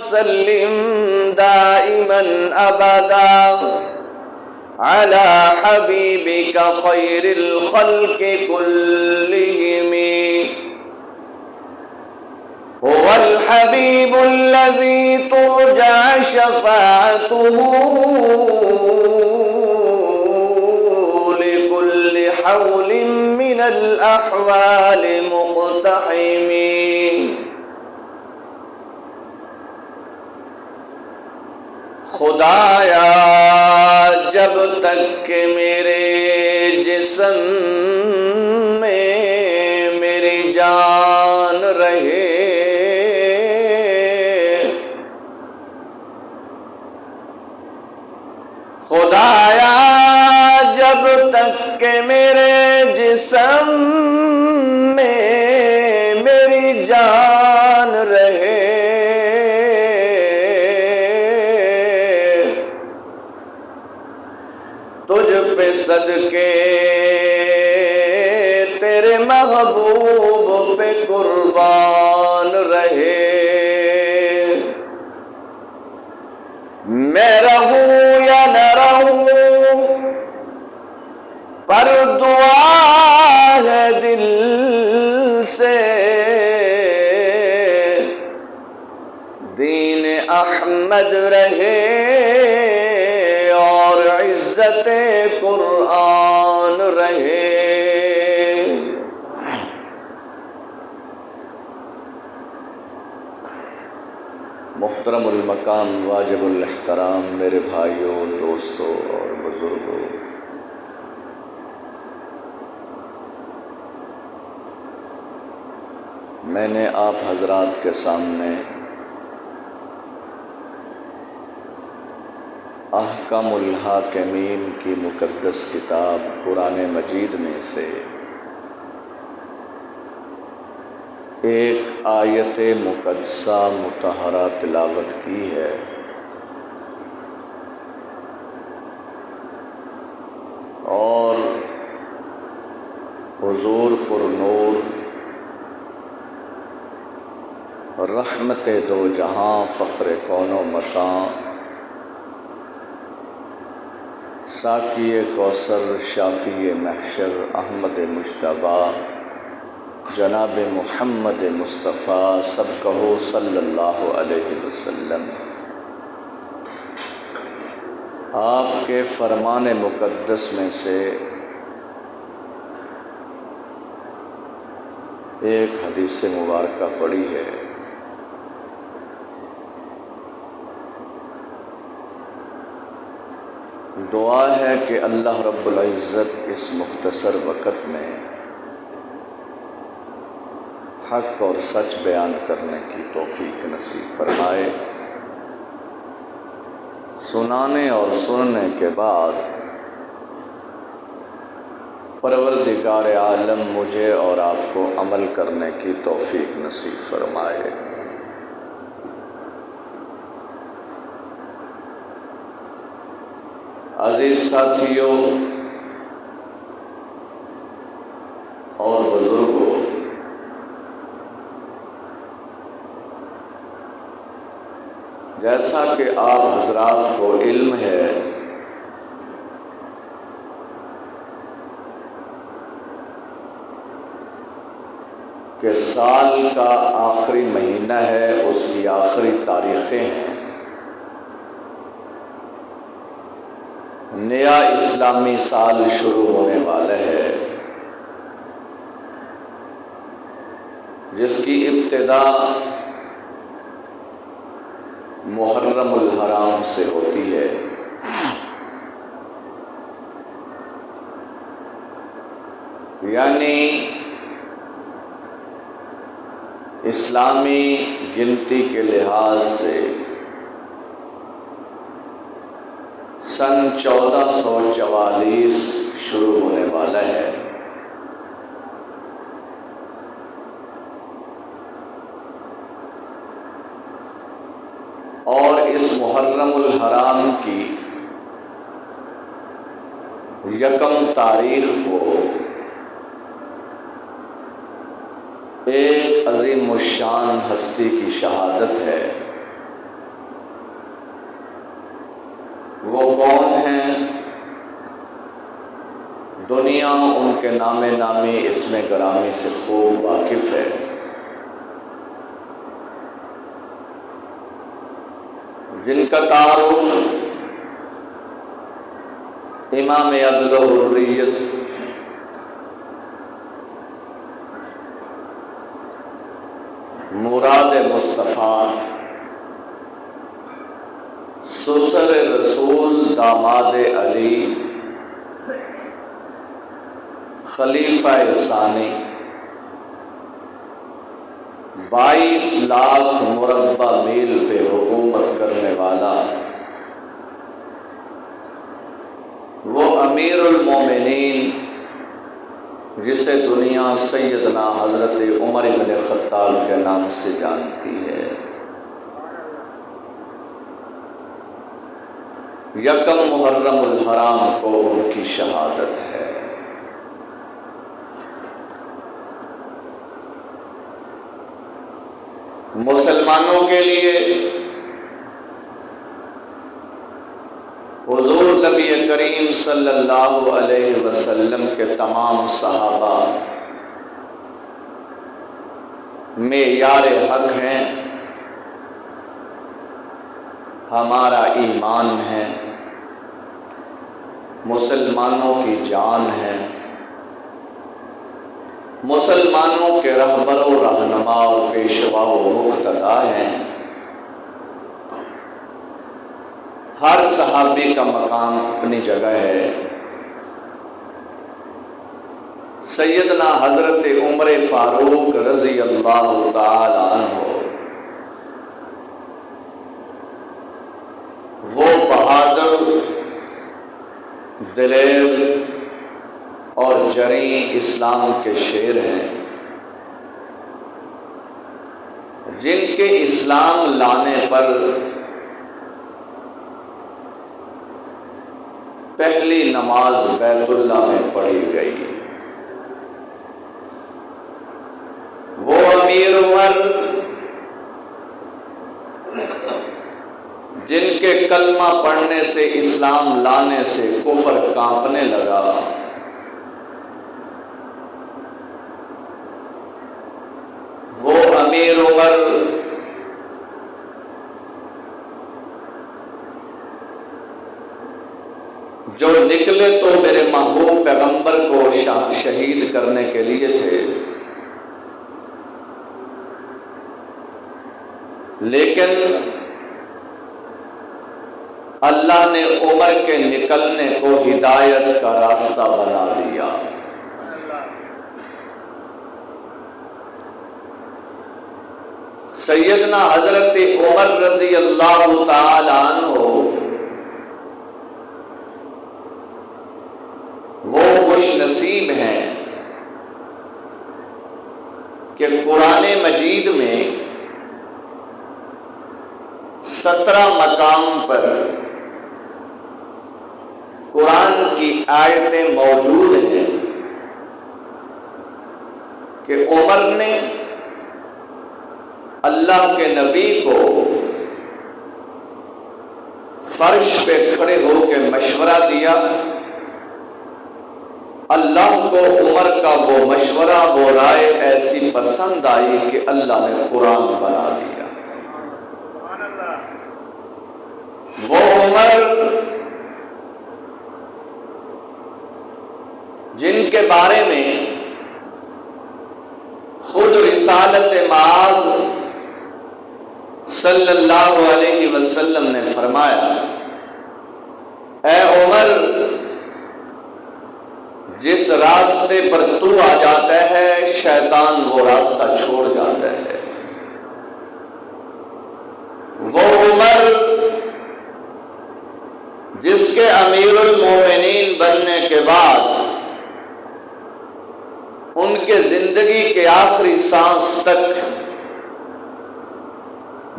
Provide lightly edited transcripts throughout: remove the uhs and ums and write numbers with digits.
وسلم دائما أبدا على حبيبك خير الخلق كلهم. هو الحبيب الذي ترجى شفاعته لكل حول من الأحوال مقتحم. خدایا جب تک کہ میرے جسم میں میری جان رہے، خدایا جب تک کہ میرے جسم میں میری جان رہے، تجھ پہ صدقے تیرے محبوب پہ قربان رہے. میں رہوں یا نہ رہوں پر دعا ہے دل سے، دین احمد رہے اور عزت قرآن رہے. محترم المقام واجب الاحترام میرے بھائیوں، دوستوں اور بزرگوں، میں نے آپ حضرات کے سامنے احکام الحاکمین کی مقدس کتاب قرآن مجید میں سے ایک آیت مقدسہ مطہرہ تلاوت کی ہے. اور حضور پر نور رحمت دو جہاں فخر کون و مکان ساقی کوثر شافی محشر احمد مجتبیٰ جناب محمد مصطفیٰ سب کہو صلی اللہ علیہ وسلم آپ کے فرمان مقدس میں سے ایک حدیث مبارکہ پڑھی ہے. دعا ہے کہ اللہ رب العزت اس مختصر وقت میں حق اور سچ بیان کرنے کی توفیق نصیب فرمائے. سنانے اور سننے کے بعد پروردگار عالم مجھے اور آپ کو عمل کرنے کی توفیق نصیب فرمائے. عزیز ساتھیوں اور بزرگوں، جیسا کہ آپ حضرات کو علم ہے کہ سال کا آخری مہینہ ہے، اس کی آخری تاریخیں ہیں. نیا اسلامی سال شروع ہونے والا ہے، جس کی ابتدا محرم الحرام سے ہوتی ہے. یعنی اسلامی گنتی کے لحاظ سے سن 1444 شروع ہونے والا ہے. اور اس محرم الحرام کی یکم تاریخ کو ایک عظیم الشان ہستی کی شہادت ہے. کون ہیں؟ دنیا ان کے نام نامی اسم گرامی سے خوب واقف ہے۔ جن کا تعارف امام عدل و حریت مراد مصطفیٰ سسر رسول داماد علی خلیفہ ثانی 22 لاکھ مربع میل پہ حکومت کرنے والا وہ امیر المومنین جسے دنیا سیدنا حضرت عمر بن خطاب کے نام سے جانتی ہے۔ یکم محرم الحرام کو ان کی شہادت ہے۔ مسلمانوں کے لیے حضور نبی کریم صلی اللہ علیہ وسلم کے تمام صحابہ معیار حق ہیں، ہمارا ایمان ہے، مسلمانوں کی جان ہے، مسلمانوں کے رہبر و رہنما و پیشوا و مقتدا ہیں۔ ہر صحابی کا مقام اپنی جگہ ہے۔ سیدنا حضرت عمر فاروق رضی اللہ تعالی عنہ وہ بہادر، دلیر اور جریح اسلام کے شیر ہیں، جن کے اسلام لانے پر پہلی نماز بیت اللہ میں پڑھی گئی۔ وہ امیر عمر جن کے کلمہ پڑھنے سے، اسلام لانے سے کفر کانپنے لگا، وہ امیر عمر جو نکلے تو میرے محبوب پیغمبر کو شہید کرنے کے لیے تھے، لیکن اللہ نے عمر کے نکلنے کو ہدایت کا راستہ بنا دیا۔ سیدنا حضرت عمر رضی اللہ تعالی عنہ وہ خوش نصیب ہیں کہ قرآن مجید میں 17 مقام پر قرآن کی آیتیں موجود ہیں کہ عمر نے اللہ کے نبی کو فرش پہ کھڑے ہو کے مشورہ دیا، اللہ کو عمر کا وہ مشورہ، وہ رائے ایسی پسند آئی کہ اللہ نے قرآن بنا دیا۔ وہ عمر جن کے بارے میں خود رسالت مآب صلی اللہ علیہ وسلم نے فرمایا، اے عمر، جس راستے پر تو آ جاتا ہے شیطان وہ راستہ چھوڑ جاتا ہے۔ وہ عمر جس کے امیر المومنین بننے کے بعد ان کے زندگی کے آخری سانس تک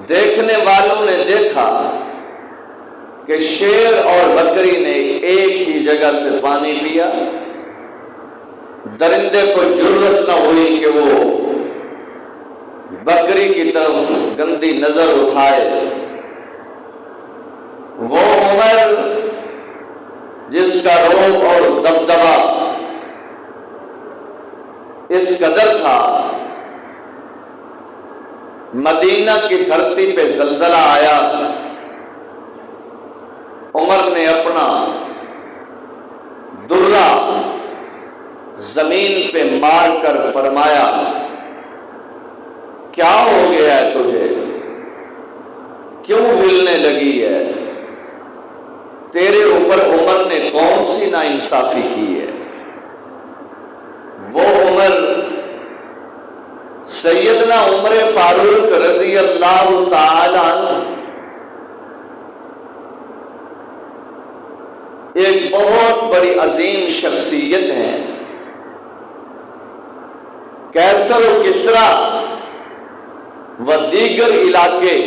دیکھنے والوں نے دیکھا کہ شیر اور بکری نے ایک ہی جگہ سے پانی پیا، درندے کو جرأت نہ ہوئی کہ وہ بکری کی طرف گندی نظر اٹھائے۔ وہ عمر کا رعب اور دبدبا اس قدر تھا، مدینہ کی دھرتی پہ زلزلہ آیا، عمر نے اپنا درہ زمین پہ مار کر فرمایا کیا ہو گیا ہے تجھے، کیوں ہلنے لگی ہے، تیرے اوپر عمر نے کون سی ناانصافی کی ہے؟ وہ عمر سیدنا عمر فاروق رضی اللہ تعالی عنہ ایک بہت بڑی عظیم شخصیت ہیں، کیسر و کسریٰ و دیگر علاقے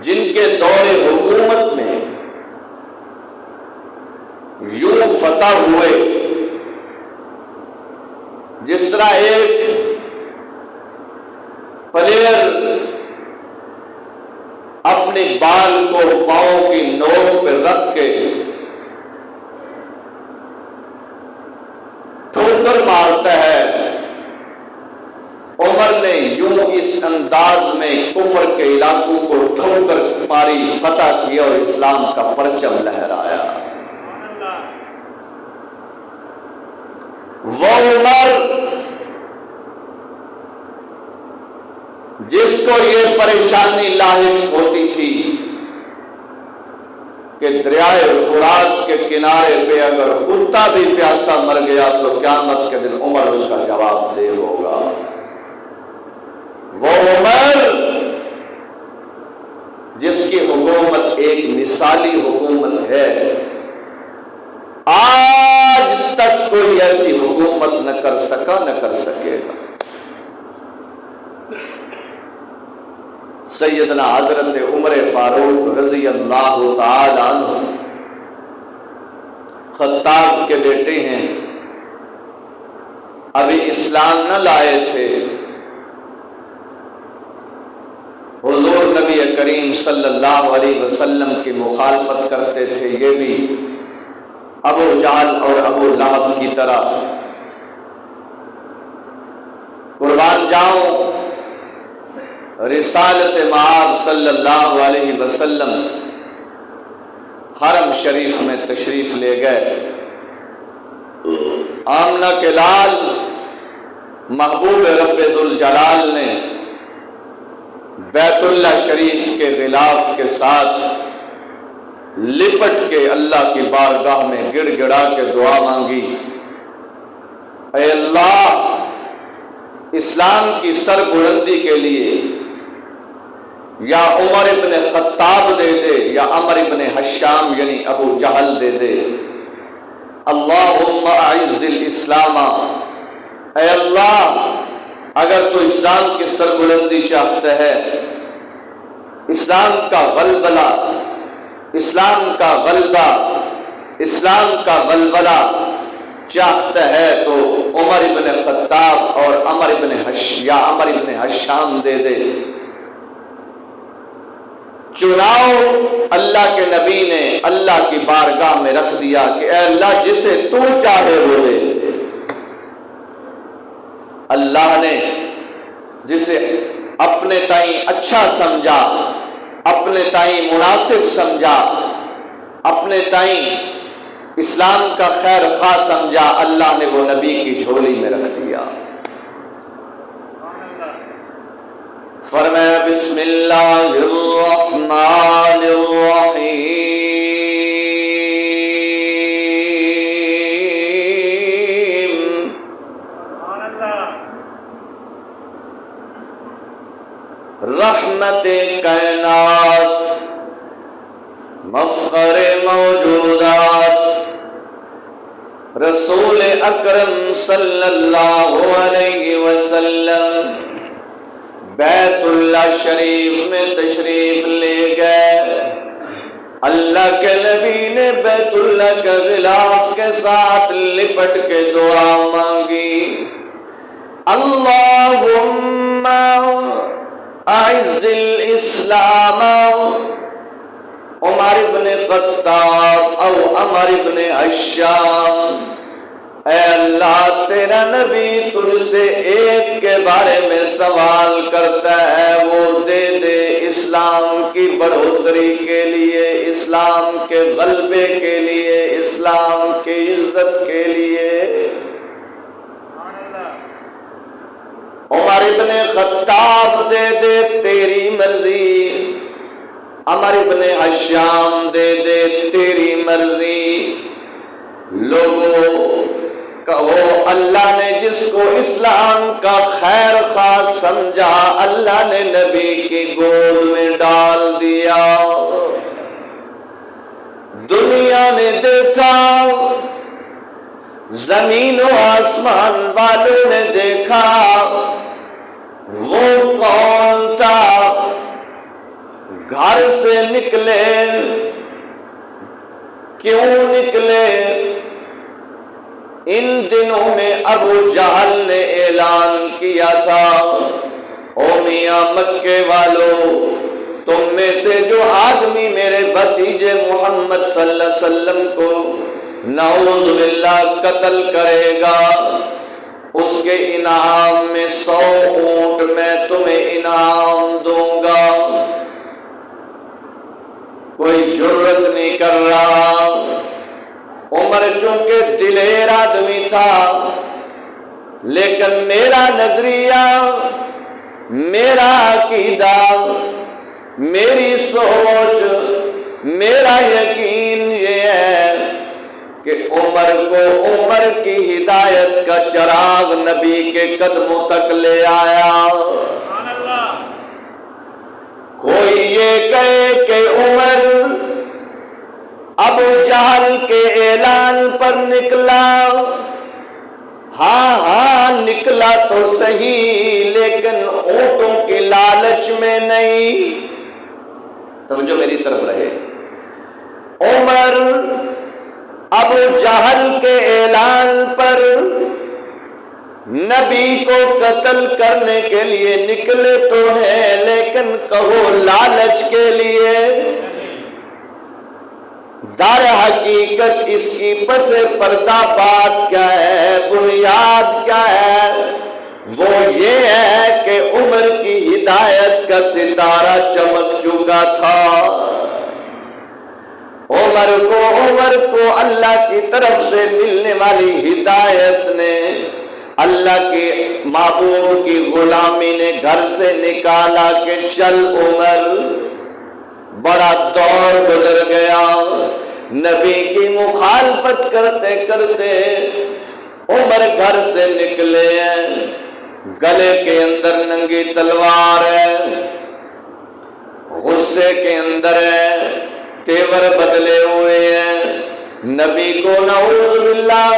جن کے دور حکومت میں یوں فتح ہوئے جس طرح ایک پلیئر اپنے بال کو پاؤں کی نوک پہ رکھ کے ٹھوکر مارتا ہے، عمر نے یوں اس انداز میں کفر کے علاقوں کو ٹھوکر ماری، فتح کیا اور اسلام کا پرچم لہرایا۔ وہ عمر جس کو یہ پریشانی لاحق ہوتی تھی کہ دریائے فرات کے کنارے پہ اگر کتا بھی پیاسا مر گیا تو قیامت کے دن عمر اس کا جواب دہ ہوگا، وہ عمر جس کی حکومت ایک مثالی حکومت ہے، آج تک کوئی ایسی حکومت نہ کر سکا نہ کر سکے گا۔ سیدنا حضرت عمر فاروق رضی اللہ تعالی عنہ خطاب کے بیٹے ہیں، ابھی اسلام نہ لائے تھے، حضور نبی کریم صلی اللہ علیہ وسلم کی مخالفت کرتے تھے، یہ بھی ابو جہل اور ابو لہب کی طرح۔ قربان جاؤں، رسالت مآب صلی اللہ علیہ وسلم حرم شریف میں تشریف لے گئے، آمنہ کے لال محبوب رب ذوالجلال نے بیت اللہ شریف کے غلاف کے ساتھ لپٹ کے اللہ کی بارگاہ میں گڑ گڑا کے دعا مانگی، اے اللہ اسلام کی سر بلندی کے لیے یا عمر ابن خطاب دے دے یا عمر ابن حشام یعنی ابو جہل دے دے، اللہم اعز الاسلام، اے اللہ اگر تو اسلام کی سربلندی چاہتا ہے، اسلام کا غلبلہ، اسلام کا غلبہ، اسلام کا ولولہ چاہتا ہے تو عمر ابن خطاب اور عمر ابن حشام دے دے۔ چناؤ اللہ کے نبی نے اللہ کی بارگاہ میں رکھ دیا کہ اے اللہ جسے تو چاہے وہ دے دے۔ اللہ نے جسے اپنے تائیں اچھا سمجھا، اپنے تائیں مناسب سمجھا، اپنے تائیں اسلام کا خیر خواہ سمجھا، اللہ نے وہ نبی کی جھولی میں رکھ دیا۔ فرمایا بسم اللہ الرحمن الرحیم، رحمت کائنات، مفخر موجودات، رسول اکرم صلی اللہ علیہ وسلم بیت اللہ شریف میں تشریف لے گئے۔ اللہ کے نبی نے بیت اللہ کے غلاف کے ساتھ لپٹ کے دعا مانگی، اللہم اعز الاسلام، عمر ابن خطاب او عمر ابن حشام، اے اللہ تیرا نبی تجھ سے ایک کے بارے میں سوال کرتا ہے، وہ دے دے اسلام کی بڑھوتری کے لیے، اسلام کے غلبے کے لیے، اسلام کی عزت کے لیے۔ عمر ابن خطاب دے دے تیری مرضی، عمر ابن حشام دے دے تیری مرضی۔ لوگوں کہو اللہ نے جس کو اسلام کا خیر خواہ سمجھا، اللہ نے نبی کی گود میں ڈال دیا۔ دنیا نے دیکھا، زمین و آسمان والوں نے دیکھا، وہ کون تھا؟ گھر سے نکلے، کیوں نکلے؟ ان دنوں میں ابو جہل نے اعلان کیا تھا، او میاں مکے والوں، تم میں سے جو آدمی میرے بھتیجے محمد صلی اللہ علیہ وسلم کو نعوذ باللہ قتل کرے گا، اس کے انعام میں 100 اونٹ میں تمہیں انعام دوں گا۔ کوئی جرت نہیں کر رہا۔ عمر چونکہ دلیر آدمی تھا، لیکن میرا نظریہ، میرا عقیدہ، میری سوچ، میرا یقین یہ ہے کہ عمر کو عمر کی ہدایت کا چراغ نبی کے قدموں تک لے آیا۔ کوئی یہ کہے کہ عمر ابو جہل کے اعلان پر نکلا، ہاں نکلا تو صحیح، لیکن اونٹوں کی لالچ میں نہیں۔ توجہ میری طرف رہے۔ عمر ابو جہل کے اعلان پر نبی کو قتل کرنے کے لیے نکلے تو ہیں، لیکن کہو لالچ کے لیے؟ در حقیقت اس کی پس پردہ بات کیا ہے، بنیاد کیا ہے؟ وہ یہ ہے کہ عمر کی ہدایت کا ستارہ چمک چکا تھا۔ عمر کو اللہ کی طرف سے ملنے والی ہدایت نے، اللہ کے محبوب کی غلامی نے گھر سے نکالا کہ چل عمر۔ بڑا دور گزر گیا، نبی کی مخالفت کرتے کرتے عمر گھر سے نکلے ہیں، گلے کے اندر ننگی تلوار ہے، غصے کے اندر ہے، تیور بدلے ہوئے ہیں، نبی کو نعوذ باللہ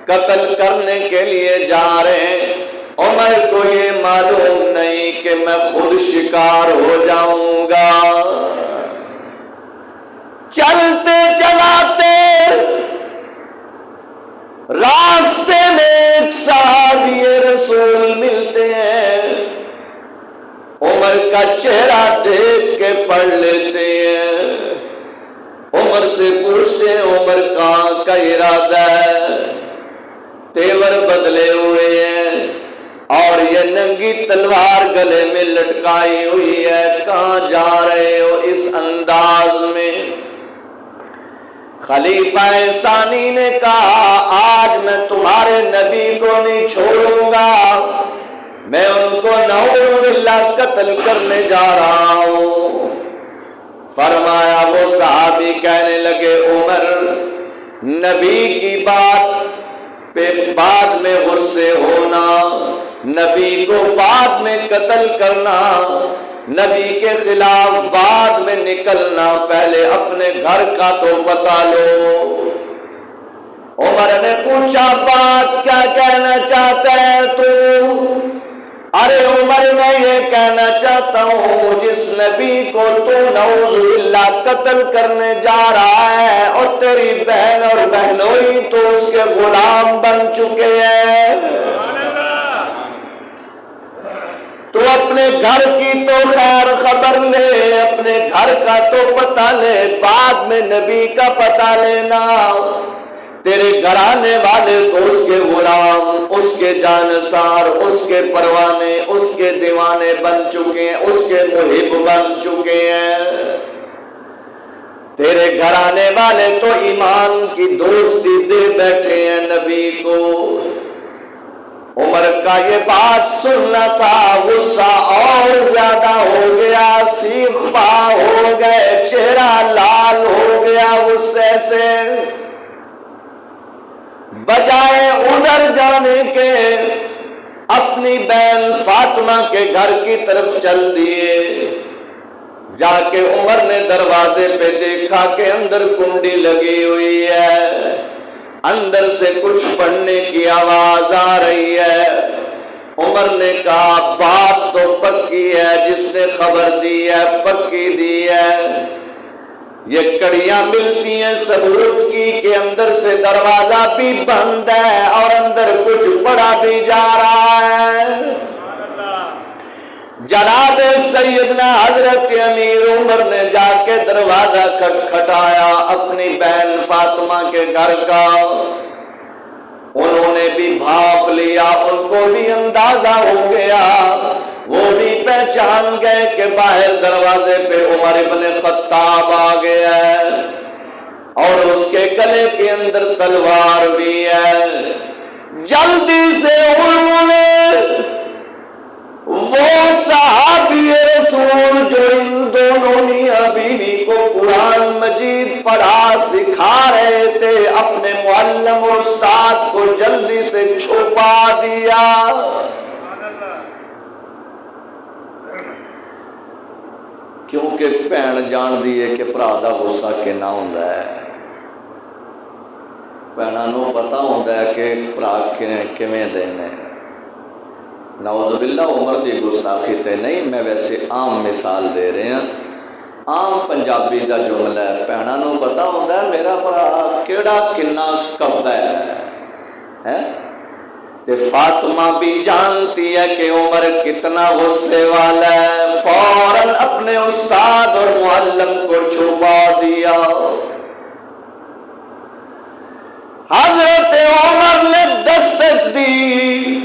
قتل کرنے کے لیے جا رہے ہیں۔ عمر کو یہ معلوم نہیں کہ میں خود شکار ہو جاؤں گا۔ چلتے چلاتے راستے میں ایک صحابی رسول ملتے ہیں، عمر کا چہرہ دیکھ کے پڑھ لیتے ہیں، عمر سے پوچھتے ہیں عمر کہاں کا ارادہ ہے؟ تیور بدلے ہوئے ہیں اور یہ ننگی تلوار گلے میں لٹکائی ہوئی ہے، کہاں جا رہے ہو اس انداز میں؟ خلیفہ ثانی نے کہا آج میں تمہارے نبی کو نہیں چھوڑوں گا، میں ان کو نعوذ باللہ قتل کرنے جا رہا ہوں۔ فرمایا وہ صحابی کہنے لگے عمر، نبی کی بات پہ بعد میں غصے ہونا، نبی کو بعد میں قتل کرنا، نبی کے خلاف بعد میں نکلنا، پہلے اپنے گھر کا تو بتا لو۔ عمر نے پوچھا بات کیا کہنا چاہتا ہے تو؟ ارے عمر میں یہ کہنا چاہتا ہوں جس نبی کو تو نعوذ باللہ قتل کرنے جا رہا ہے اور تیری بہن اور بہنوئی تو اس کے غلام بن چکے ہیں، تو اپنے گھر کی تو خیر خبر لے، اپنے گھر کا تو پتہ لے، بعد میں نبی کا پتہ لینا۔ تیرے گھرانے والے تو اس کے غلام، اس کے جانثار، اس کے پروانے، اس کے دیوانے بن چکے ہیں، اس کے محب بن چکے ہیں۔ تیرے گھرانے والے تو ایمان کی دوستی دے بیٹھے ہیں نبی کو۔ عمر کا یہ بات سننا تھا، غصہ اور زیادہ ہو گیا، سیخ پا ہو گئے، چہرہ لال ہو گیا غصے سے۔ بجائے ادھر جانے کے اپنی بہن فاطمہ کے گھر کی طرف چل دیے۔ جا کے عمر نے دروازے پہ دیکھا کہ اندر کنڈی لگی ہوئی ہے، اندر سے کچھ پڑھنے کی آواز آ رہی ہے۔ عمر نے کہا بات تو پکی ہے، جس نے خبر دی ہے پکی دی ہے۔ یہ کڑیاں ملتی ہیں ثبوت کی کہ اندر سے دروازہ بھی بند ہے اور اندر کچھ پڑھا بھی جا رہا ہے۔ جناب سیدنا حضرت امیر عمر نے جا کے دروازہ کھٹکھٹایا اپنی بہن فاطمہ کے گھر کا۔ انہوں نے بھی بھاپ لیا، ان کو بھی اندازہ ہو گیا، وہ بھی پہچان گئے کہ باہر دروازے پہ عمر ابن خطاب آ گیا ہے اور اس کے گلے کے اندر تلوار بھی ہے۔ جلدی سے انہوں نے وہ صحابی رسول جو ان دونوں میاں بیوی کو قرآن مجید پڑھا سکھا رہے تھے، اپنے معلم و استاد کو جلدی سے چھپا دیا۔ کیونکہ بھین جان دی ہے کہ بھرا دا غصہ کنا ہوندا ہے، بھیناں نوں پتہ ہوندا ہے کہ بھرا کیویں دے نے۔ نعوذ باللہ عمر دی گستاخی تے نہیں، میں ویسے عام مثال دے رہے ہیں، عام پنجابی دا جملہ ہے۔ بھیناں نوں پتہ ہوندا ہے میرا بھرا کیڑا کنا کبدا ہے۔ تے فاطمہ بھی جانتی ہے کہ عمر کتنا غصے والا ہے، فوراً اپنے استاد اور معلم کو چھپا دیا۔ حضرت عمر نے دستک دی،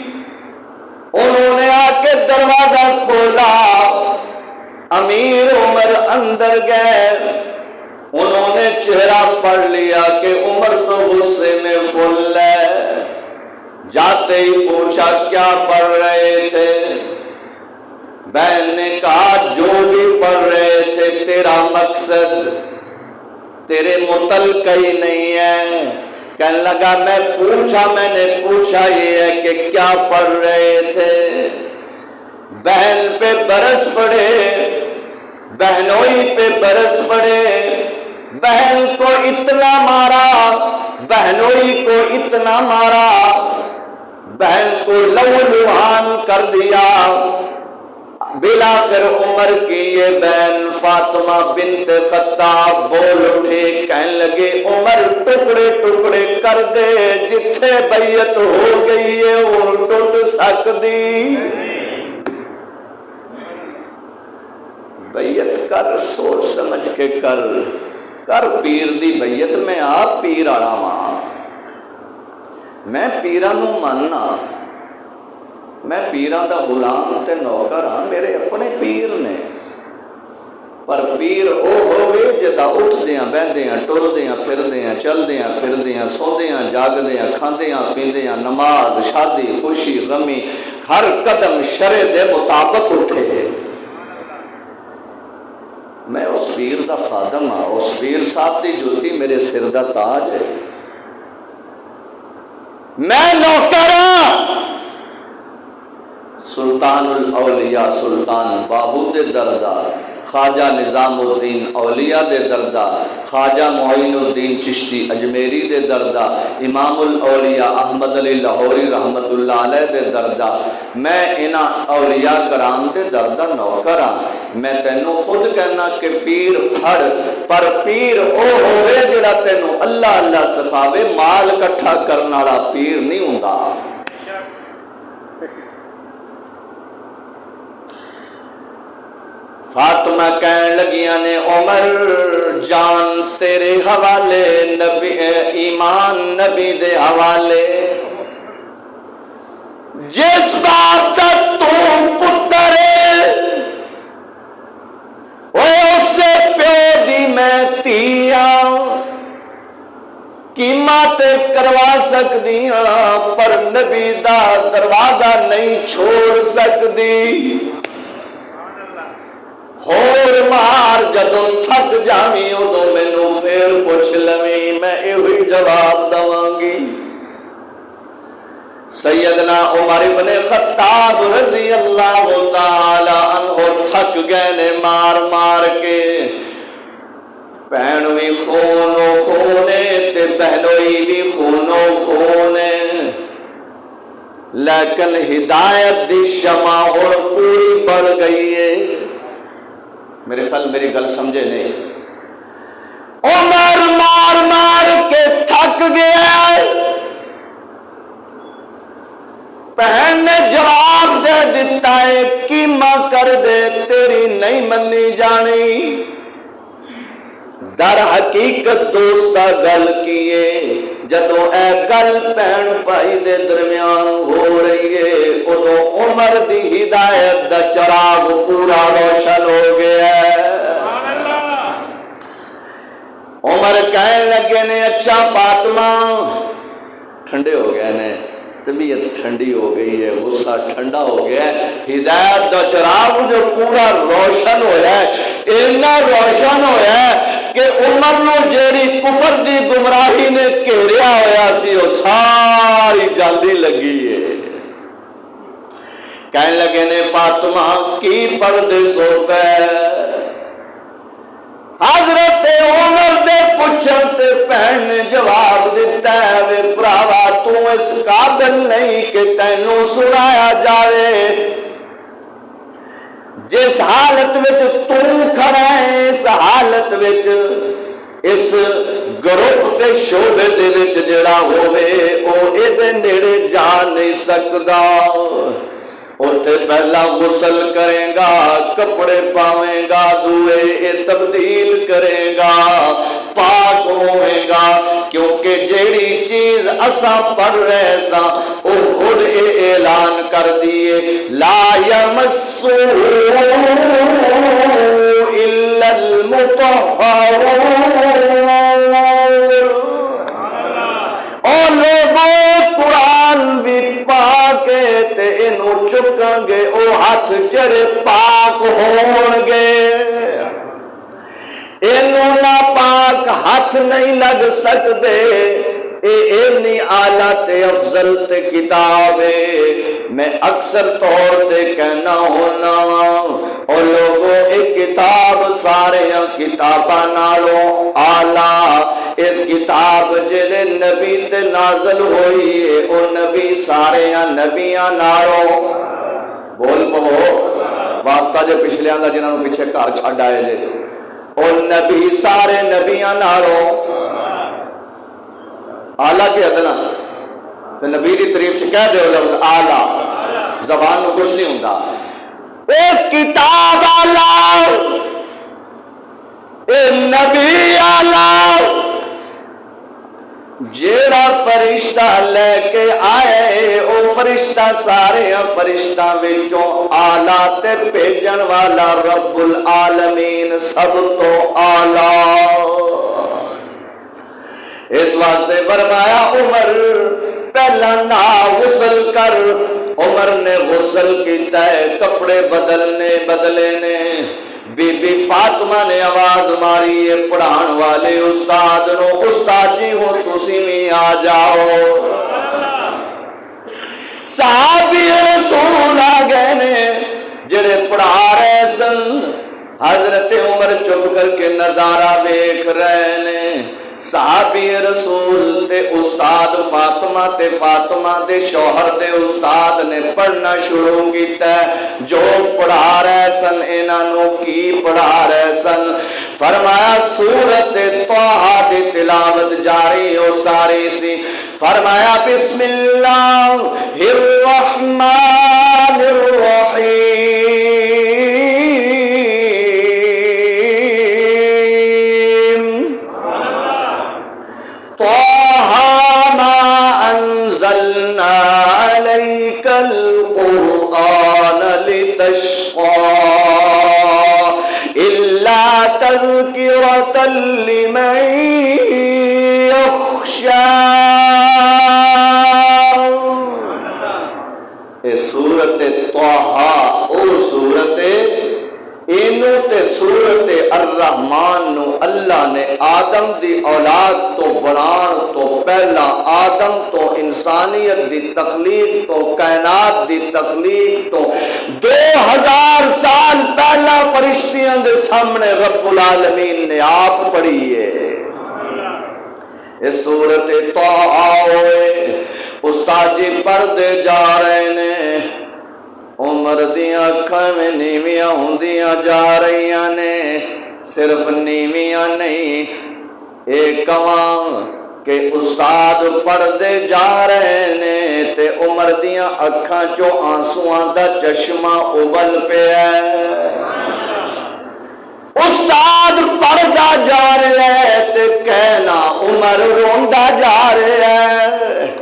انہوں نے آ کے دروازہ کھولا، امیر عمر اندر گئے، انہوں نے چہرہ پڑھ لیا کہ عمر تو غصے میں فل ہے۔ جاتے ہی پوچھا کیا پڑھ رہے تھے؟ بہن نے کہا جو بھی پڑھ رہے تھے تیرا مقصد تیرے متعلق ہی نہیں ہے۔ کہنے لگا میں نے پوچھا یہ ہے کہ کیا پڑھ رہے تھے؟ بہن پہ برس پڑے، بہنوئی پہ برس پڑے، بہن کو اتنا مارا، بہنوئی کو اتنا مارا، بہن کو لہو لہان کر دیا۔ بلاخر عمر کی یہ بہن فاطمہ بنت خطاب بول اٹھے، کہنے لگے عمر ٹکڑے ٹکڑے کر دے، جتھے بیعت ہو گئی ہے وہ ٹوٹ سکتی۔ بیعت کر، سوچ سمجھ کے کر پیر دی بیعت، میں آپ پیر آ رہا ہاں، میں پیراں نوں ماننا، میں پیراں دا غلام تے نوکر ہاں، میرے اپنے پیر نے، پر پیر او ہوئے جدا اٹھدیاں بہندیاں ٹردیاں پھردیاں چلدیاں پھردیاں سوندیاں جاگدیاں کھاندیاں پیندیاں نماز شادی خوشی غمی ہر قدم شرع دے مطابق اٹھے۔ میں اس پیر دا خادم ہاں، اس پیر صاحب دی جوتی میرے سر دا تاج ہے، میں نوکر ہاں۔ سلطان الاولیاء سلطان باہو دے دردہ، خواجہ نظام الدین اولیاء دے دردہ، خواجہ معین الدین چشتی اجمیری دے دردہ، امام الاولیاء احمد علی لاہوری رحمت اللہ علیہ دے دردہ، میں انہاں اولیاء کرام دے دردہ نوکر ہاں۔ میں تینوں خود کہنا کہ پیر پھڑ، پر پیر او ہوئے جڑا تینوں اللہ اللہ سکھاوے، مال کٹھا کرنا والا پیر نہیں ہوندا۔ فاطمہ کہن لگیاں نے عمر جان تیرے حوالے، نبی ایمان نبی دے حوالے، جس باپ دا تو پتر اسے پیو دی میں تیا قیمت کروا سکتی ہاں، پر نبی دا دروازہ نہیں چھوڑ سکتی۔ ہور مار جدوں تھک جاویں ادوں مینوں پھر پوچھ لویں، میں ایہی جواب دواں گی۔ سیدنا عمر بن خطاب رضی اللہ تعالی عنہ تھک گئے نے مار مار کے، بہن بھی خونو خونے تے بہنوئی بھی خونو خونے، لیکن ہدایت دی شمع ہن پوری بڑھ گئی ہے۔ میرے خیال میری گل سمجھے نہیں، عمر مار مار کے تھک گیا، بہن نے جواب دے دیتا ہے کیما کر دے تیری نہیں منی جانی۔ در حقیقت دوستا گل کیے جدو اے گل بہن بھائی دے درمیان ہو رہی ہے ادو عمر دی ہدایت دا چراغ پورا روشن ہو گیا ہے۔ عمر کہنے لگے نے اچھا فاطمہ، ٹھنڈے ہو گئے نے، طبیعت ٹھنڈی ہو گئی ہے، غصہ ٹھنڈا ہو گیا ہے، ہدایت دا چراغ جو پورا روشن ہویا ہے، اتنا روشن ہویا ہے کہ عمر نو جیڑی کفر دی گمراہی نے گھیریا ہویا سی وہ ساری جاندی لگی ہے۔ کہنے لگے نے فاطمہ کی پردے سو پہ، حضرت عمر دے پوچھن تے بہن نے جواب دیتا ہے وے پراوا تو اس قابل نہیں کہ تینوں سنایا جاوے، جس حالت وچ تو کھڑا ہے اس حالت وچ اس گروپ دے شعبے دے وچ جڑا ہوے او اے دے نیڑے جا نہیں سکدا، اوتھے پہلا غسل کرے گا، کپڑے پاویں گا، دوئے تبدیل کرے گا، پاک ہوئے گا، کیونکہ جیڑی چیز اساں پڑھ رہے سا او خود اعلان کر دیے لا یمسو الا المطہرون، اور لوگوں قرآن بھی پاکے تے انہوں چکن گے او ہاتھ جڑے پاک ہون گے، انہوں نا پاک ہاتھ نہیں لگ سکتے، اینی آلات افضل تے کتاب ہے۔ میں اکثر طور تے کہنا ہونا اور لوگوں ایک کتاب سارے کتاباں نالوں آلہ، اس کتاب جڑے نبی تے نازل ہوئی ہے او نبی سارے نبیاں نالوں، بول پو واسطہ جو پچھلے آندا جنہوں پیچھے گھر چھڈ آئے جے، او نبی سارے نبیاں نالوں آلہ کے ادنا تو نبی دی تعریف چ کہہ دیو لفظ آلہ، زبان نو کچھ نہیں ہوندا، ایک کتاب آلہ، اے نبی آلہ، جیڑا فرشتہ لے کے آئے او فرشتہ سارے فرشتہ وچوں آلہ تے بھیجن والا رب العالمین سب تو آلہ۔ اس واسطے فرمایا عمر پہلا نہ غسل کر، عمر نے غسل کیتا ہے، کپڑے بدلے نے، بی بی فاطمہ نے آواز ماری ہے پڑھان والے استاد نو، استاد جی ہو تسی بھی آ جاؤ۔ صحابی رسول آ گئے نے جڑے پڑھا رہے سن، حضرت عمر چپ کر کے نظارہ دیکھ رہے نے، صحابی رسول تے استاد فاطمہ تے فاطمہ دے شوہر دے استاد نے پڑھنا شروع کیتا ہے، جو پڑھا رہے سن انہاں نو کی پڑھا رہے سن، فرمایا سورۃ طٰہٰ دی تلاوت جاری ہو ساری سی، فرمایا بسم اللہ الرحمن الرحیم تذکرۃ لمن یخشی۔ اے سورت طٰہٰ او سورت اینو تے سورت الرحمن نو اللہ نے آدم دی اولاد تو بنان تو پہلا، آدم تو انسانیت دی تخلیق تو کائنات دی تخلیق تو 2000 سال پہلا فرشتیاں دے سامنے رب العالمین نے آپ پڑھی ہے۔ اس سورت طٰہٰ ہوئے استاد جی پڑھتے جا رہے نے، عمر دیاں اکھاں میں نیویاں ہوندیاں جا رہی نے، صرف نیویاں نہیں، ایک کواں کہ استاد پڑھتے جا رہے نے تے عمر دیاں اکھاں چو آنسواں دا چشمہ ابل پیا ہے۔ استاد پڑھتا جا رہا ہے تے کہنا عمر روندا جا رہا ہے،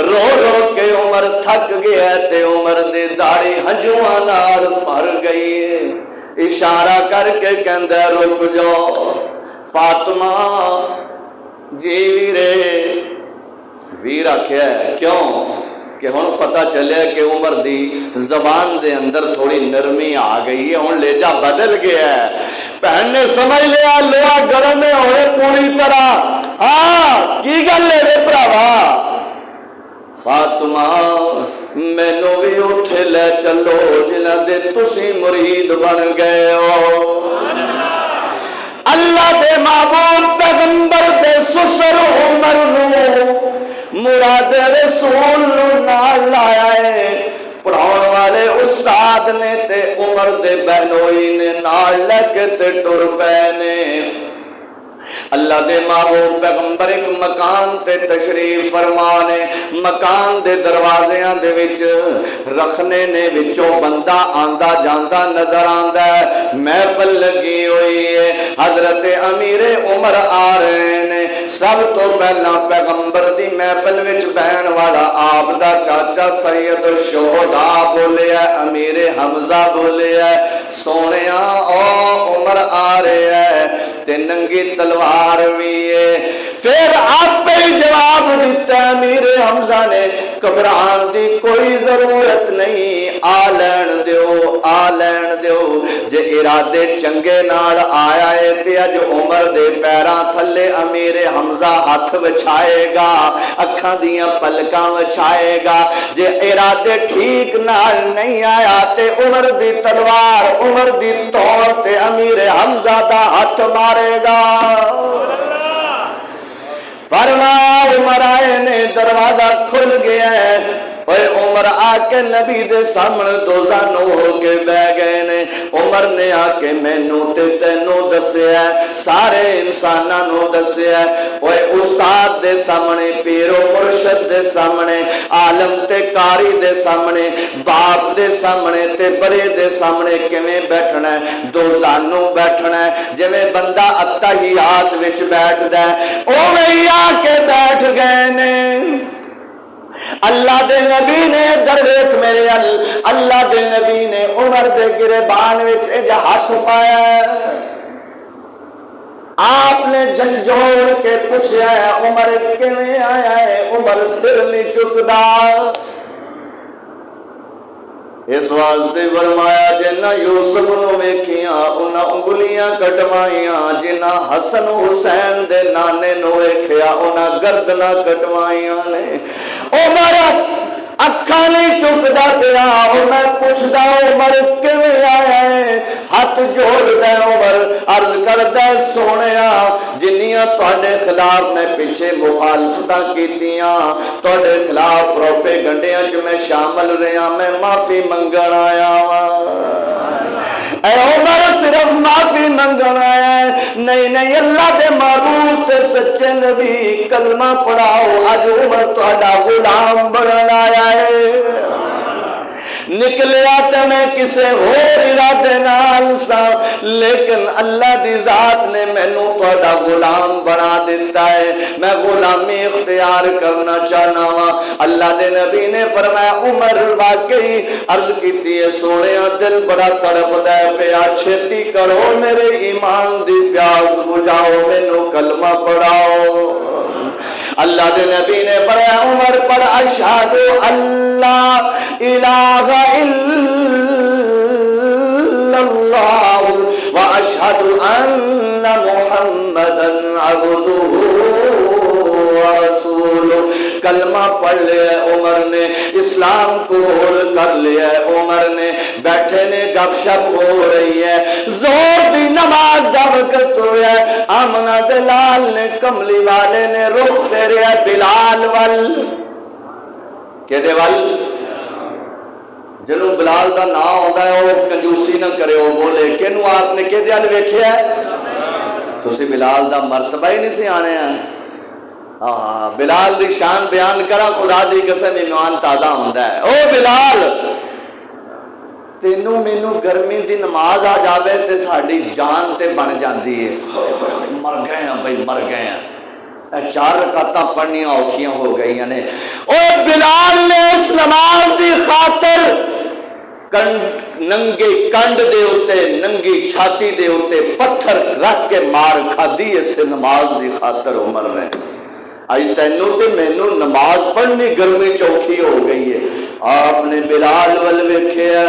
رو رو کے عمر تھک گیا تے عمر دی داڑھی ہنجواں نال بھر گئی ہے۔ اشارہ کر کے کہندا رک جاؤ فاطمہ جی ویرے، ویر آکھیا ہے کیوں کہ ہن پتہ چلیا کہ عمر دی زبان دے اندر تھوڑی نرمی آ گئی ہے، ہن لہجہ بدل گیا ہے۔ بہن نے سمجھ لیا لوہا گرم ہے ہوئے پوری طرح، ہاں کی گل ہے وے بھراوا، فاطمہ مینوں بھی اٹھے لے چلو جنہ دے تسی مرید بن گئے ہو۔ اللہ دے محبوب پیغمبر دے سسر عمر نو مراد رسول نو نال لایا ہے، پڑھاؤن والے استاد نے تے عمر دے بہنوئی نے نال لے کے تے ٹر پے نے۔ اللہ دے محبوب پیغمبر ایک مکان تے تشریف فرمانے، مکان دے دروازیاں دے وچ رکھنے نے وچوں بندہ آندا جاندا نظر آندا ہے، محفل لگی ہوئی ہے، حضرت امیر عمر آ رہے نے۔ سب تو پہلا پیغمبر دی محفل وچ بہن والا آپ دا چاچا سید الشہداء بولیا، امیر حمزہ بولیا سونیا او عمر آ رہے ہے تے ننگی تلوار بھی ہے۔ پھر آپ پہ جواب دیتا امیر حمزہ نے گھبران دی کوئی ضرورت نہیں، آ لین دیو آ لین دیو، جے ارادے چنگے نال آیا ہے تے اج عمر دے پیراں تھلے امیر حمزہ ہاتھ وچھائے گا، اکھاں دیاں پلکاں وچھائے گا، جے ارادے ٹھیک نال نہیں آیا تے عمر دی تلوار عمر دی توڑ تے امیر حمزہ دا ہاتھ مارے گا۔ فرمایا عمر آئے نے دروازہ کھل گیا ہے، اوے عمر آ کے نبی دے سامنے دوزانو ہو کے بہ گئے نے۔ عمر نے آ کے مینوں تے تینوں دسیا سارے انساناں نوں دسیا، اوے استاد دے سامنے، پیر و مرشد دے سامنے، عالم تے قاری دے سامنے، باپ دے سامنے تے بڑے دے سامنے کیویں بیٹھنا ہے؟ دوزانو بیٹھنا ہے، جویں بندہ اتحیات وچ بیٹھدا ہے اوویں ہی آ کے بیٹھ گئے نے۔ اللہ دے نبی نے درویش میرے اللہ دے نبی نے عمر دے گریبان وچ ہاتھ پایا، آپ نے جھنجھوڑ کے پوچھا ہے عمر کیویں آیا ہے؟ عمر سر نہیں چکدا۔ اس واسطے فرمایا جنہ یوسف نو ویکھیاں انہاں انگلیاں کٹوائیاں، جنہ حسن حسین دے نانے نو ویکھیا انہاں گردناں کٹوائیاں نے۔ عمر اکھاں نہیں چکدا پیا، میں پوچھدا عمر کیویں آیا ہے؟ ہاتھ جوڑدا عمر عرض کردا سونیا جنیاں تواڈے خلاف میں پیچھے مخالفتاں کیتیاں، تواڈے خلاف پروپیگنڈیاں چ میں شامل رہا، میں معافی منگن آیا ہاں۔ اے عمر صرف معافی منگن آیا ہے؟ نہیں نہیں، اللہ دے محبوب تے سچے نبی کلمہ پڑھاؤ، اج عمر تہاڈا غلام بنن آیا ہے۔ نکلیا تے میں کسے ہور ارادے نال سا، لیکن اللہ دی ذات نے مینوں تہاڈا غلام بنا دیتا ہے، میں غلامی اختیار کرنا چاہنا وا۔ اللہ دے نبی نے فرمایا عمر واقعی عرض کیتی ہے سونیا دل بڑا تڑپدا ہے پیا، چھتی کرو میرے ایمان دی پیاس بجھاؤ، مینوں کلمہ پڑھاؤ۔ اللہ دے نبی نے فرمایا عمر پر اشہد اللہ الہ الا اللہ واشہد ان محمدا عبدہ ورسولہ۔ کلمہ پڑھ لیا عمر نے، اسلام قبول کر لیا عمر نے، بیٹھے نے گپ شپ ہو رہی ہے، زور دی نماز دا وقت ہویا ہے، آمنہ دلال نے کملی والے نے رخ پھیریا بلال ول، کہ دے ول جنوں بلال دا نام ہوندا ہے وہ کنجوسی نہ کرے، وہ بولے کینوں آپ نے کہ دل ویکھیا ہے، تسی بلال دا مرتبہ ہی نہیں سی آنے ہیں۔ بلال دی شان بیان کرا خدا دی قسم ایمان تازہ ہوندا ہے۔ او بلال تینوں مینوں گرمی دی نماز آ جاوے تے ساڈی جان تے بن جاندی ہے، مر گئے ہیں بھائی مر گئے ہیں، 4 رکعتاں پڑھنیاں اوکھیاں ہو گئی نے۔ او بلال نے اس نماز دی خاطر ننگے کنڈ دے ہوتے ننگی چھاتی دے ہوتے پتھر رکھ کے مار کھادی اس نماز دی خاطر عمر نے۔ آج تینوں تے مینوں نماز پڑھنی گرمی چوکھی ہو گئی ہے۔ آپ نے بلال ول ویکھیا،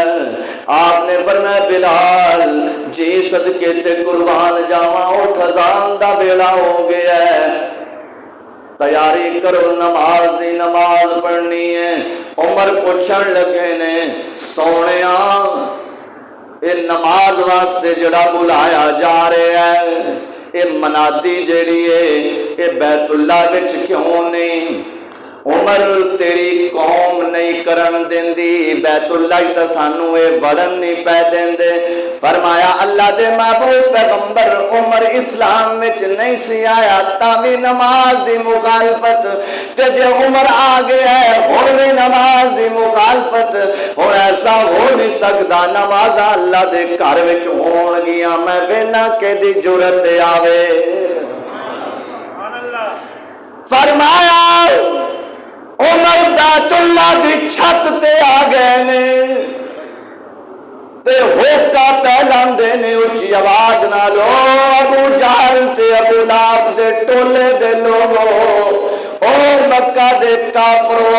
آپ نے فرمایا بلال جی صدقے تے قربان جاواں، اٹھ اذان دا ویلا ہو گیا ہے، تیاری کرو نماز دی، نماز پڑھنی ہے۔ عمر پوچھن لگے نے سونیا اے نماز واسطے جڑا بلایا جا رہا ہے اے منادی جڑی ہے اے بیت اللہ وچ کیوں نہیں؟ عمر تیری قوم نہیں کرن دیندی، بیت اللہ تے سانوں اے وڑن نہیں پے دیندے۔ فرمایا اللہ دے محبوب پیغمبر عمر اسلام وچ نہیں سی آیا تاوی نماز دی مخالفت، تے جے عمر آ گیا ہے ہن وی نماز دی مخالفت، ہن ایسا ہو نہیں سکدا نمازاں اللہ دے گھر وچ ہون گیاں میں وینا کہ دی جرت آوے۔ فرمایا عمر بیت اللہ دی چھت تے آ گئے نے تے ہوکا پہلاندے نے اچھی آواز نالو ابو جہل تے ابو لہب دے ٹولے دے لوگو، او مکہ دے کافرو،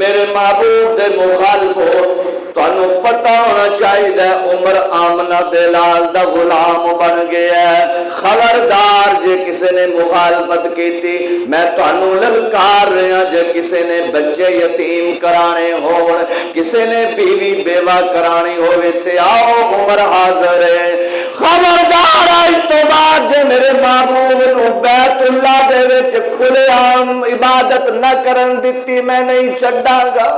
میرے محبوب دے مخالفو، تانوں پتہ ہونا چاہیے عمر آمنہ دلال دا غلام بن گیا ہے۔ خبردار جے کسے نے مخالفت کیتی میں تانوں للکار رہا، جے کسے نے بچے یتیم کرانے ہون، کسے نے بیوی بیوہ کرانی ہوئے تے آؤ عمر حاضر ہے۔ خبردار آج تو بعد جے میرے محبوب نو بیت اللہ دے وچ کھلے عام عبادت نہ کرن دیتی میں نہیں چھڈاں گا۔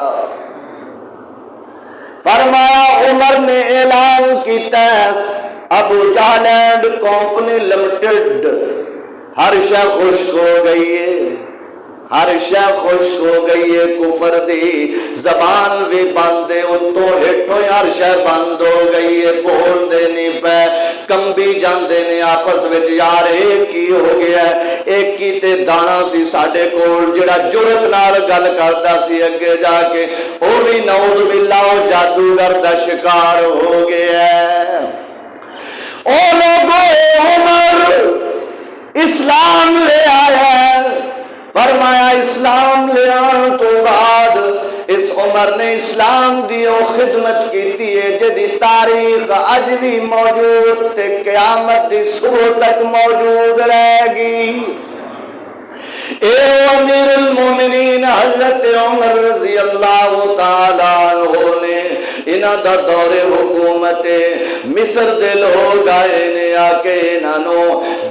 فرمایا عمر نے اعلان کیتا ہے ابو جہل اینڈ کمپنی لمیٹڈ ہر شے خشک ہو گئی ہے، ہر شے خشک ہو گئی ہے، کفر دی زبان بھی بند ہے، اتوں ہٹوں ہر شے بند ہو گئی ہے، بول دے نہیں پے، کمبی جاندے نے آپس وچ یار ایک کی ہو گیا ہے، ایک کی تے دانا سی ساڈے کول جڑا جرت نال گل کردا سی اگے جا کے او بھی نعوذ باللہ او جادوگر دا شکار ہو گیا ہے۔ او لوگوں عمر اسلام لے آیا ہے، فرمایا اسلام لے آن تو بعد اس عمر نے اسلام دی او خدمت کیتی ہے جدی تاریخ اج بھی موجود تے قیامت دی صبح تک موجود رہے گی۔ اے امیر المومنین حضرت عمر رضی اللہ تعالیٰ عنہ نے انہاں دا دور حکومت مصر دے لوگ آئے نے آکے انہاں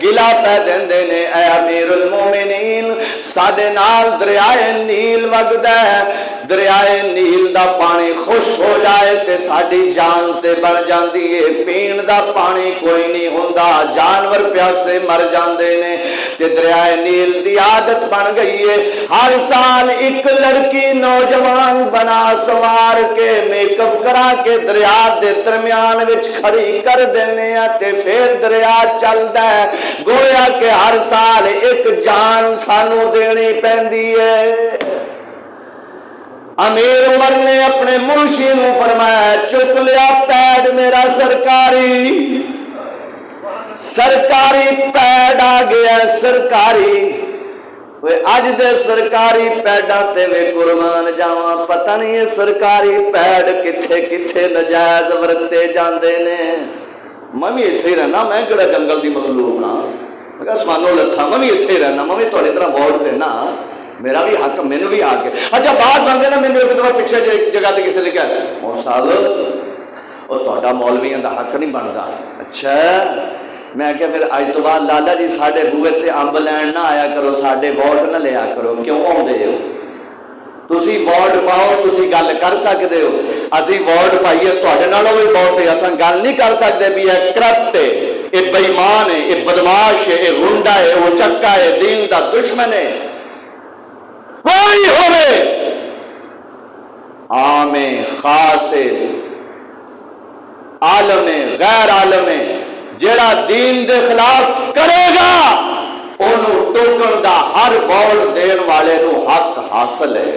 گلا پہ دیندے نے اے امیر المومنین ساڈے نال دریائے نیل وگدا ہے، دریائے نیل دا پانی خشک ہو جائے تے ساڈی جان تے بن جاندی ہے، پین دا پانی کوئی نہیں ہوندا، جانور پیاسے مر جاندے نے، تے تے دریائے نیل دی عادت بن گئی ہے ہر سال ایک لڑکی نوجوان بنا سوار کے میک اپ کرا کے دریا دے درمیان وچ کھڑی کر دینے تے پھر دریا چلدا ہے گویا کہ ہر سال ایک جان سانو دینی پیندی ہے۔ امیر عمر نے اپنے منشی نو فرمایا چک لیا پیڈ میرا سرکاری پیڈ آ گیا سرکاری اج دے سرکاری پیڈاں تے میں قربان جاواں پتہ نہیں ہے سرکاری پیڈ کتھے کتھے نجائز ورتے جاندے نے۔ میں بھی اتھے ہی رہنا میں کہڑا جنگل دی مخلوق ہاں میں کہا سمانو لتھا میں بھی اتھے ہی رہنا میں بھی تھوڑی طرح ووٹ دینا میرا بھی حق مینوں بھی حق ہے۔ اچھا بات بندے نا مینوں ایک دفعہ پیچھے ایک جگہ تے کسی لکھا مول صاحب اور تہاڈا مولویاں دا حق نہیں بندا۔ اچھا میں کہ پھر اج تو بعد لالا جی ساڈے بوئے تے امب لین نہ آیا کرو ساڈے ووٹ نہ لیا کرو کیوں آؤندے ہو تسی ووٹ پاؤ تسی گل کر سکدے ہو اسی ووٹ پائیے تہاڈے نالوں بھی ووٹ ہے اساں گل نہیں کر سکدے بھی اے کرپٹ ہے اے بے ایمان ہے اے بدماش ہے اے گنڈا ہے او چکا ہے دین دا دشمن ہے کوئی ہوئے عام خاص عالم غیر عالم جیڑا دین دے خلاف کرے گا انہوں ٹوکن دا ہر ووٹ دین والے نو حق حاصل ہے۔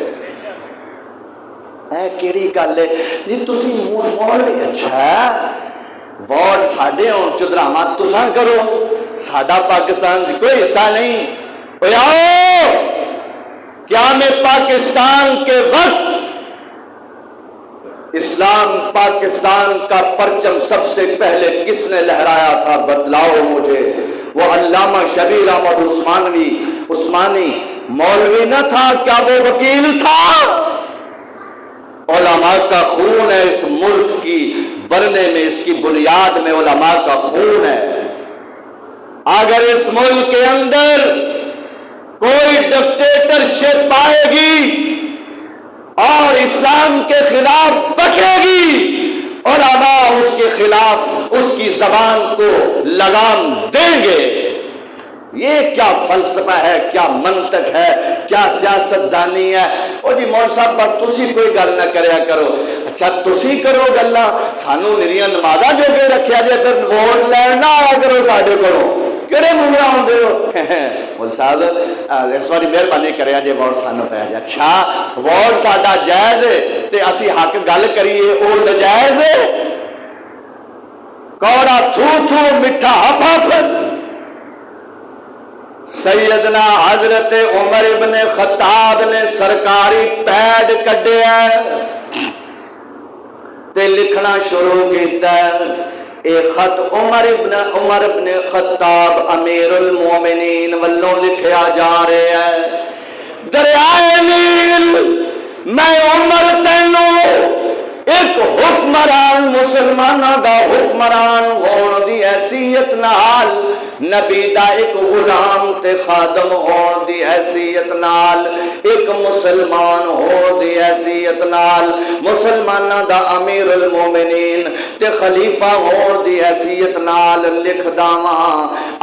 اے کیڑی گل ہے جی تسی مولوی اچھا ووٹ ساڈے ہون چدراواں تساں کرو ساڈا پاکستان کوئی حصہ نہیں اوے آؤ قیام پاکستان کے وقت اسلام پاکستان کا پرچم سب سے پہلے کس نے لہرایا تھا بتلاؤ مجھے وہ علامہ شبیر احمد عثمانی مولوی نہ تھا کیا وہ وکیل تھا؟ علماء کا خون ہے اس ملک کی بننے میں اس کی بنیاد میں علماء کا خون ہے۔ اگر اس ملک کے اندر کوئی ڈکٹیٹرشپ آئے گی اور اسلام کے خلاف بکے گی علماء اس کے خلاف اس کی زبان کو لگام دیں گے۔ یہ کیا فلسفہ ہے کیا منطق ہے کیا سیاست دانی ہے؟ او جی مول صاحب بس تسی کوئی گل نہ کریا کرو اچھا تسی کرو گلاں سانو نریاں نمازاں جو کے رکھیا جے پھر ووٹ لین نہ آیا کرو ساڈے کولوں کہڑے منہ آؤندے ہو مول صاحب سوری مہربانی کریا جے ووٹ سانو پیا جے اچھا ووٹ ساڈا جائز ہے تے اسی حق گل کریے او ناجائز ہے کوڑا تھو تھو میٹھا ہف ہف۔ سیدنا حضرت عمر ابن خطاب نے سرکاری پیڈ کڈیا تے لکھنا شروع کیتا اے خط عمر ابن خطاب امیر المومنین والوں لکھیا جا رہا ہے دریائے نیل میں عمر تینوں ایک حکمران مسلمانہ دا حکمران ہون دی حیثیت نال نبی دا ایک غلام تے خادم ہون دی حیثیت نال ایک مسلمان ہون دی حیثیت نال مسلمانہ دا امیر المومنین تے خلیفہ ہون دی حیثیت نال لکھ داواں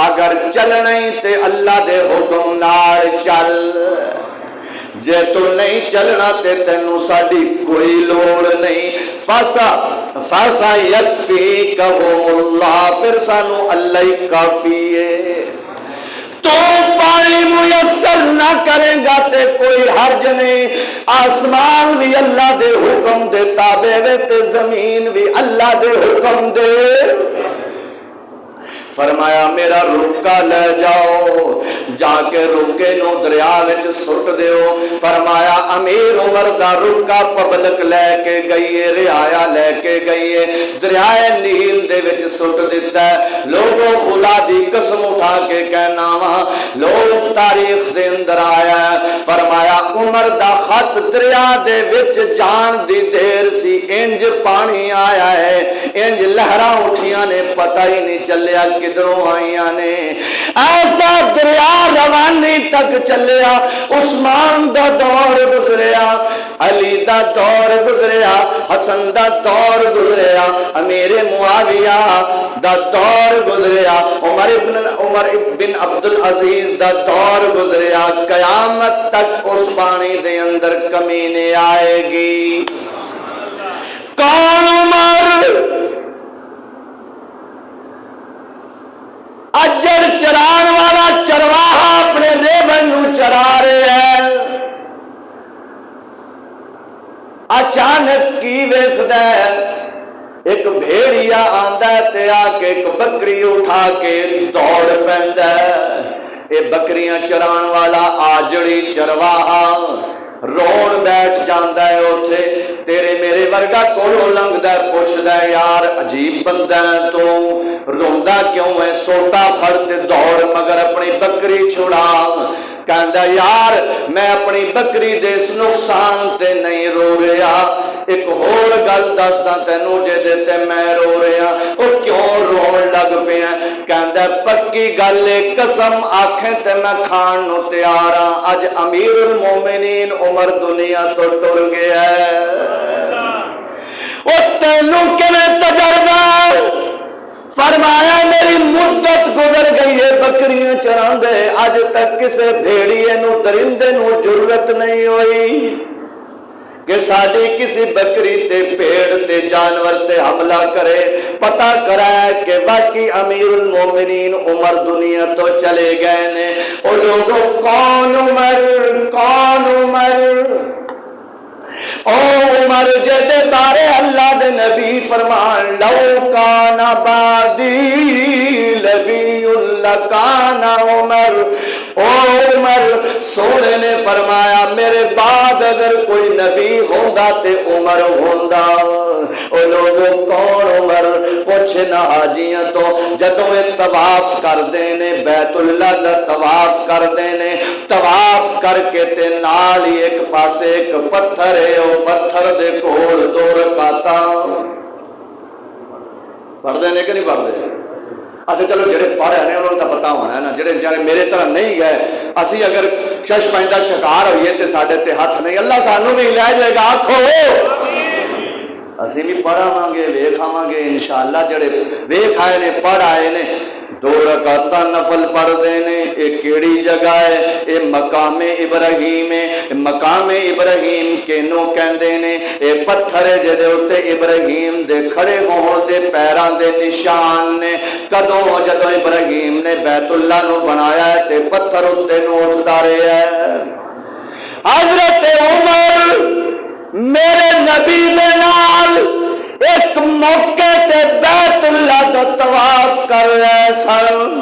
اگر چلنے تے اللہ دے حکم نال چل جے تو نہیں چلنا تے تینوں ساڈی کوئی لوڑ نہیں فاسا یکفیکہم اللہ پھر سانو اللہ ہی کافی ہے تو پانی میسر نہ کریں گا تے کوئی حرج نہیں آسمان بھی اللہ دے حکم دے تابع وے تے زمین بھی اللہ دے حکم دے فرمایا میرا رکا لے جاؤ جا کے رکے نو دریا وچ سٹ دیو فرمایا امیر عمر دا رکا پبلک لے کے گئی رعایا لے کے گئی دریائے نیل دے وچ سٹ دیتا ہے لوگوں خدا دی قسم اٹھا کے کہنا وا لوگ تاریخ دے اندر آیا ہے فرمایا عمر دا خط دریا دے وچ جان دی دیر سی انج پانی آیا ہے انج لہراں اٹھیاں نے پتہ ہی نہیں چلیا کدھروں آئیاں نے ایسا دریا روانی تک چلیا، عثمان دا دور گزریا، علی دا دور گزریا، حسن دا دور گزریا، امیر معاویہ دا دور گزریا، عمر بن عبد العزیز دا دور گزریا، قیامت تک اس پانی دے اندر کمی نہیں آئے گی۔ کون عمر؟ اجر چران والا چرواہا اپنے ریبن نو چرا رہے ہیں، اچانک کی ویکھدا ہے، ایک بھیڑیا آندا ہے تے آ کے ایک بکری اٹھا کے دوڑ پیندا ہے۔ اے بکریاں چران والا آجڑی چرواہا روڑ بیٹھ جاندا ہے اوتھے، تیرے میرے ورگا کولوں لنگدا ہے، پوچھدا ہے یار عجیب بندہ ہے تو روندا کیوں ہے؟ سوٹا پھڑ تے دوڑ مگر اپنی بکری چھڑا۔ کہندا یار میں اپنی بکری دے اس نقصان تے نہیں رو رہا، ایک ہور گل دسدا تینوں جے تے میں رو رہا۔ او کیوں رون لگ پیا؟ کہندا پکی گل اے، قسم آکھیں تے میں کھان نو تیار ہاں، اج امیر المومنین عمر دنیا تو ٹر گیا ہے۔ او تینوں کیویں تجربہ؟ فرمایا میری مدت گزر گئی ہے بکریاں چراندے، اج تک کسے بھیڑیے نو درندے نو ضرورت نہیں ہوئی کہ ساڈی کسی بکری تے پیڑ تے جانور تے حملہ کرے۔ پتہ کرایا کہ واقعی امیر المومنین عمر دنیا تو چلے گئے نے۔ او لوگوں کون عمر؟ کون عمر؟ او عمر جدے بارے اللہ دے نبی فرمان لو کان بعدی لبی لکان عمر۔ او عمر سونے نے فرمایا میرے بعد اگر کوئی نبی ہوندا تے عمر ہوندا۔ او لوگوں کون عمر؟ پوچھنا حاجیاں تو جدوں طواف کردے نے، بیت اللہ دا طواف کردے نے، طواف کر کے تے نال ہی ایک پاسے ایک پتھر ہے، او پتھر دے کول 2 رکعتاں پڑھدے نے کہ نہیں پڑھدے؟ اچھا چلو جڑے پڑھے نے انہوں نے پتہ ہونا ہے نا، جڑے میرے طرح نہیں گئے اسی اگر شش پائندہ شکار ہوئیے تے ساڈے تے ہاتھ نہیں، اللہ سانوں بھی لے جائے گا۔ آکھو اسی بھی پڑھاواں گے ویکھاواں گے انشاءاللہ، جڑے ویکھ آئے نے پڑھ آئے نے 2 رکعتاں نفل پڑھ دے نے۔ اے کیڑی جگہ ہے؟ اے مقام ابراہیم ہے۔ مقام ابراہیم کینوں کہندے نے؟ اے پتھر ہے جدے اوتے ابراہیم دے کھڑے ہون دے پیراں دے نشان نے۔ کدوں؟ جدوں ابراہیم نے بیت اللہ نو بنایا ہے تے پتھر اوتے نو اٹھدا رہیا ہے۔ حضرت عمر میرے نبی دے نال ایک موقع تے بیت اللہ دا طواف کر رہے سن،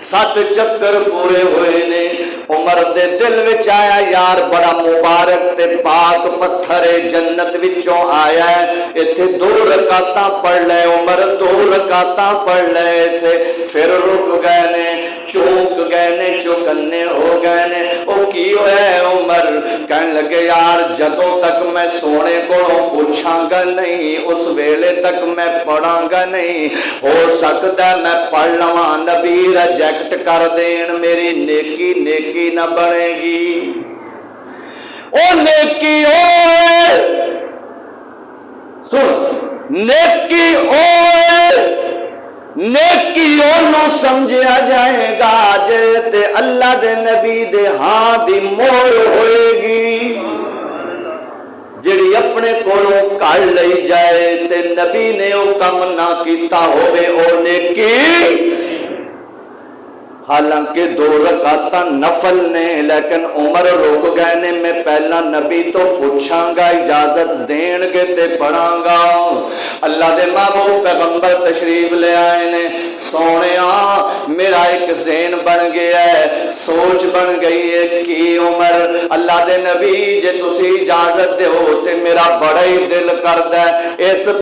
7 چکر پورے ہوئے نے۔ عمر دے دل وچ آیا یار بڑا مبارک تے پاک پتھر جنت وچوں آیا ہے، ایتھے 2 رکعتاں پڑھ لے۔ عمر 2 رکعتاں پڑھ لے تھے، پھر رک گئے نے، چوک گئے نے، چوکنے ہو گئے نے۔ او کی ہوئے عمر؟ کہنے لگے یار جدوں تک میں سونے کو پوچھاں گا نہیں اس ویلے تک میں پڑھاں گا نہیں، ہو سکتا ہے میں پڑھ لواں نبی ریجیکٹ کر دین، میری نیکی نیکی نہ بنے گی۔ او نیکی ہوئے، سن نیکی ہوئے، نیکی انہوں سمجھا جائے گا جے تے اللہ دے نبی دے ہاں دی مور ہوئے گی، جڑی اپنے کولوں کر لئی جائے تے نبی نے او کم نہ کیتا ہوئے او نیکی۔ حالانکہ 2 رکعتاں نفل نے، لیکن عمر رک گئے نے، میں پہلا نبی تو پوچھاں گا اجازت دین گے تے پڑھاں گا۔ اللہ دے محبوب پیغمبر تشریف لے آئے نے۔ سونیا میرا ایک ذہن بن گیا ہے، سوچ بن گئی ہے کہ عمر اللہ دے نبی جے تسی اجازت دیو تے میرا بڑا ہی دل کردا ہے اس